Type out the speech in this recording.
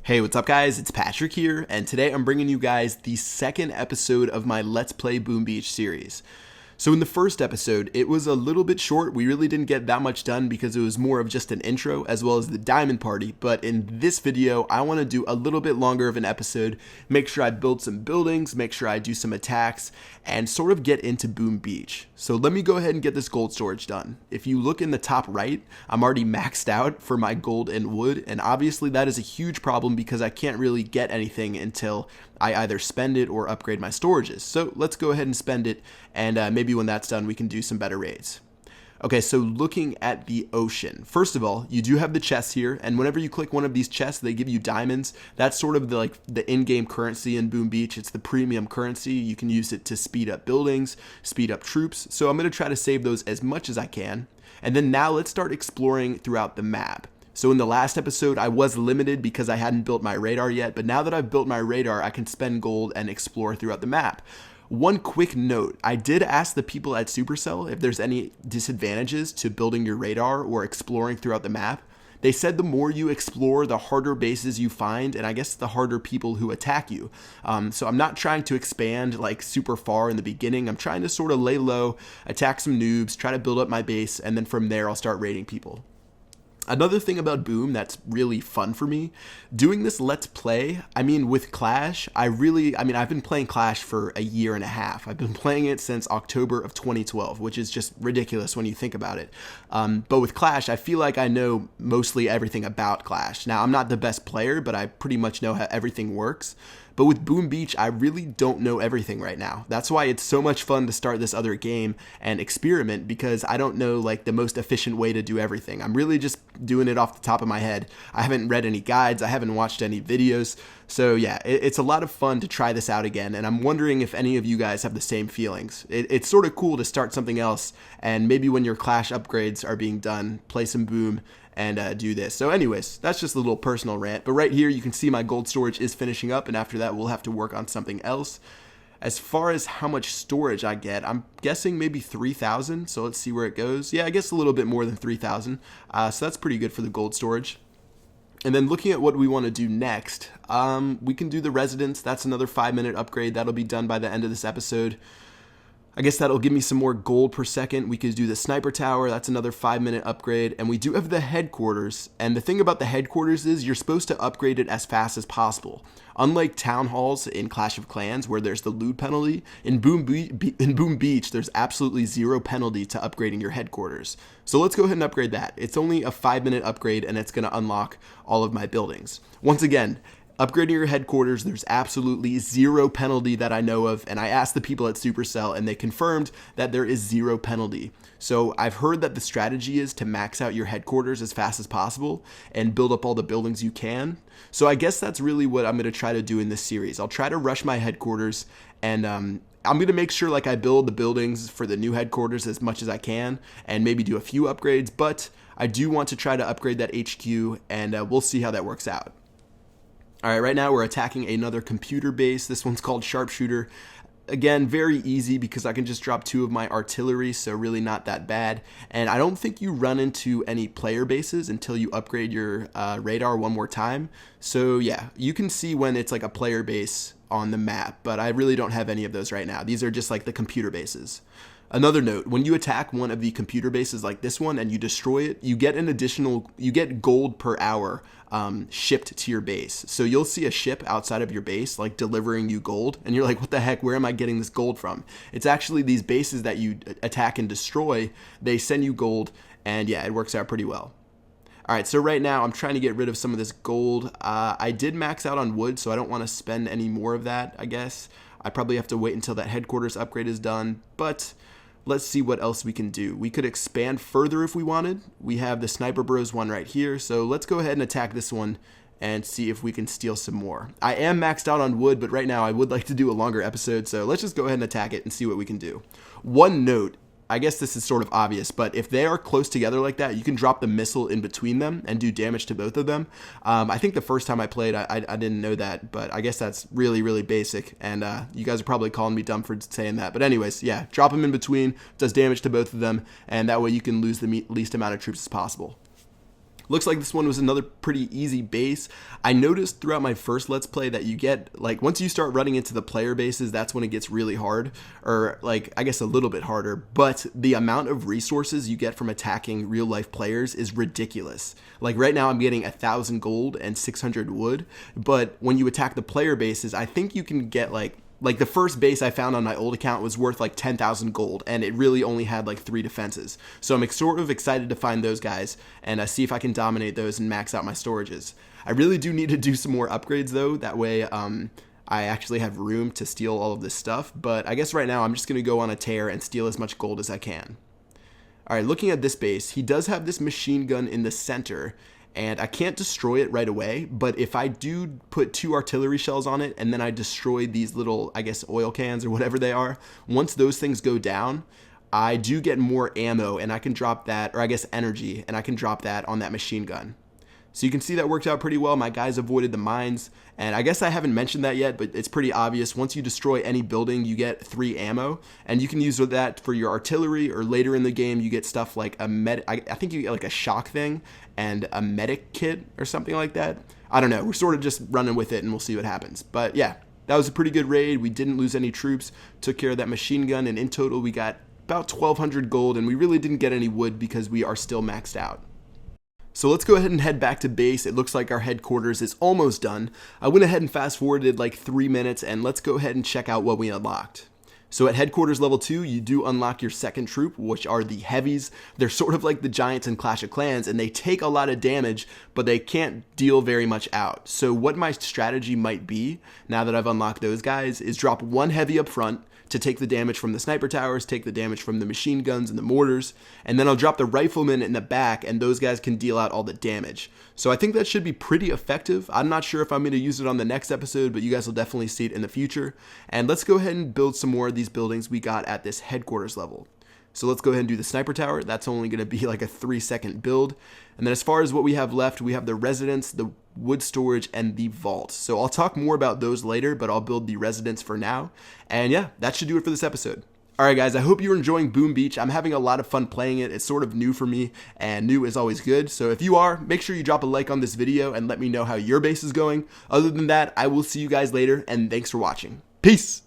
Hey, what's up guys? It's Patrick here, and today I'm bringing you guys the second episode of my Let's Play Boom Beach series. So in the first episode, it was a little bit short. We really didn't get that much done because it was more of just an intro as well as the diamond party. But in this video, I want to do a little bit longer of an episode, make sure I build some buildings, make sure I do some attacks, and sort of get into Boom Beach. So let me go ahead and get this gold storage done. If you look in the top right, I'm already maxed out for my gold and wood, and obviously that is a huge problem because I can't really get anything until I either spend it or upgrade my storages. So let's go ahead and spend it, and maybe when that's done we can do some better raids. Okay, so looking at the ocean, first of all, you do have the chests here, and whenever you click one of these chests, they give you diamonds. That's sort of the in-game currency in Boom Beach. It's the premium currency. You can use it to speed up buildings, speed up troops. So I'm going to try to save those as much as I can. And then now let's start exploring throughout the map. So in the last episode, I was limited because I hadn't built my radar yet, but now that I've built my radar, I can spend gold and explore throughout the map. One quick note, I did ask the people at Supercell if there's any disadvantages to building your radar or exploring throughout the map. They said the more you explore, the harder bases you find, and I guess the harder people who attack you. So I'm not trying to expand like super far in the beginning. I'm trying to sort of lay low, attack some noobs, try to build up my base, and then from there I'll start raiding people. Another thing about Boom that's really fun for me, doing this Let's Play, with Clash, I've been playing Clash for a year and a half. I've been playing it since October of 2012, which is just ridiculous when you think about it. But with Clash, I feel like I know mostly everything about Clash. Now, I'm not the best player, but I pretty much know how everything works. But with Boom Beach, I really don't know everything right now. That's why it's so much fun to start this other game and experiment, because I don't know like the most efficient way to do everything. I'm really just doing it off the top of my head. I haven't read any guides. I haven't watched any videos. So yeah, it's a lot of fun to try this out again. And I'm wondering if any of you guys have the same feelings. It's sort of cool to start something else. And maybe when your Clash upgrades are being done, play some Boom and do this. So anyways, that's just a little personal rant. But right here, you can see my gold storage is finishing up. And after that, we'll have to work on something else. As far as how much storage I get, I'm guessing maybe 3,000. So let's see where it goes. Yeah, I guess a little bit more than 3,000. So that's pretty good for the gold storage. And then looking at what we want to do next, we can do the residence. That's another 5-minute upgrade. That'll be done by the end of this episode. I guess that'll give me some more gold per second. We could do the sniper tower. That's another 5-minute upgrade. And we do have the headquarters. And the thing about the headquarters is you're supposed to upgrade it as fast as possible. Unlike town halls in Clash of Clans where there's the loot penalty, in Boom Beach, there's absolutely zero penalty to upgrading your headquarters. So let's go ahead and upgrade that. It's only a 5-minute upgrade and it's going to unlock all of my buildings. Once again, upgrading your headquarters, there's absolutely zero penalty that I know of, and I asked the people at Supercell and they confirmed that there is zero penalty. So I've heard that the strategy is to max out your headquarters as fast as possible and build up all the buildings you can. So I guess that's really what I'm going to try to do in this series. I'll try to rush my headquarters, and I'm going to make sure like I build the buildings for the new headquarters as much as I can and maybe do a few upgrades, but I do want to try to upgrade that HQ, and we'll see how that works out. Alright, right now we're attacking another computer base. This one's called Sharpshooter. Again, very easy because I can just drop 2 of my artillery, so really not that bad. And I don't think you run into any player bases until you upgrade your radar one more time. So yeah, you can see when it's like a player base on the map, but I really don't have any of those right now. These are just like the computer bases. Another note, when you attack one of the computer bases like this one and you destroy it, you get gold per hour shipped to your base. So you'll see a ship outside of your base like delivering you gold, and you're like, what the heck, where am I getting this gold from? It's actually these bases that you attack and destroy, they send you gold, and yeah, it works out pretty well. Alright, so right now I'm trying to get rid of some of this gold. I did max out on wood, so I don't want to spend any more of that, I guess. I probably have to wait until that headquarters upgrade is done, but let's see what else we can do. We could expand further if we wanted. We have the Sniper Bros one right here, so let's go ahead and attack this one and see if we can steal some more. I am maxed out on wood, but right now I would like to do a longer episode, so let's just go ahead and attack it and see what we can do. One note, I guess this is sort of obvious, but if they are close together like that, you can drop the missile in between them and do damage to both of them. I think the first time I played, I didn't know that, but I guess that's really, really basic, and you guys are probably calling me dumb for saying that. But anyways, yeah, drop them in between, does damage to both of them, and that way you can lose the least amount of troops as possible. Looks like this one was another pretty easy base. I noticed throughout my first Let's Play that you get, like, once you start running into the player bases, that's when it gets really hard, or, like, I guess a little bit harder, but the amount of resources you get from attacking real-life players is ridiculous. Like, right now I'm getting 1,000 gold and 600 wood, but when you attack the player bases, I think you can get, like the first base I found on my old account was worth like 10,000 gold, and it really only had like 3 defenses. So I'm sort of excited to find those guys and see if I can dominate those and max out my storages. I really do need to do some more upgrades though, that way I actually have room to steal all of this stuff, but I guess right now I'm just going to go on a tear and steal as much gold as I can. Alright, looking at this base, he does have this machine gun in the center, and I can't destroy it right away, but if I do put 2 artillery shells on it and then I destroy these little, I guess, oil cans or whatever they are, once those things go down, I do get more ammo and I can drop that, or I guess energy, and I can drop that on that machine gun. So you can see that worked out pretty well. My guys avoided the mines, and I guess I haven't mentioned that yet, but it's pretty obvious. Once you destroy any building, you get 3 ammo, and you can use that for your artillery, or later in the game, you get stuff like I think you get like a shock thing and a medic kit or something like that. I don't know. We're sort of just running with it, and we'll see what happens. But yeah, that was a pretty good raid. We didn't lose any troops, took care of that machine gun, and in total, we got about 1,200 gold, and we really didn't get any wood because we are still maxed out. So let's go ahead and head back to base. It looks like our headquarters is almost done. I went ahead and fast forwarded like 3 minutes, and let's go ahead and check out what we unlocked. So at headquarters level 2, you do unlock your second troop, which are the heavies. They're sort of like the giants in Clash of Clans, and they take a lot of damage, but they can't deal very much out. So what my strategy might be, now that I've unlocked those guys, is drop 1 heavy up front to take the damage from the sniper towers, take the damage from the machine guns and the mortars, and then I'll drop the riflemen in the back, and those guys can deal out all the damage. So I think that should be pretty effective. I'm not sure if I'm going to use it on the next episode, but you guys will definitely see it in the future. And let's go ahead and build some more of these buildings we got at this headquarters level. So let's go ahead and do the sniper tower. That's only going to be like a 3-second build. And then as far as what we have left, we have the residence, the wood storage, and the vault. So I'll talk more about those later, but I'll build the residence for now. And yeah, that should do it for this episode. Alright guys, I hope you're enjoying Boom Beach. I'm having a lot of fun playing it. It's sort of new for me, and new is always good. So if you are, make sure you drop a like on this video and let me know how your base is going. Other than that, I will see you guys later, and thanks for watching. Peace!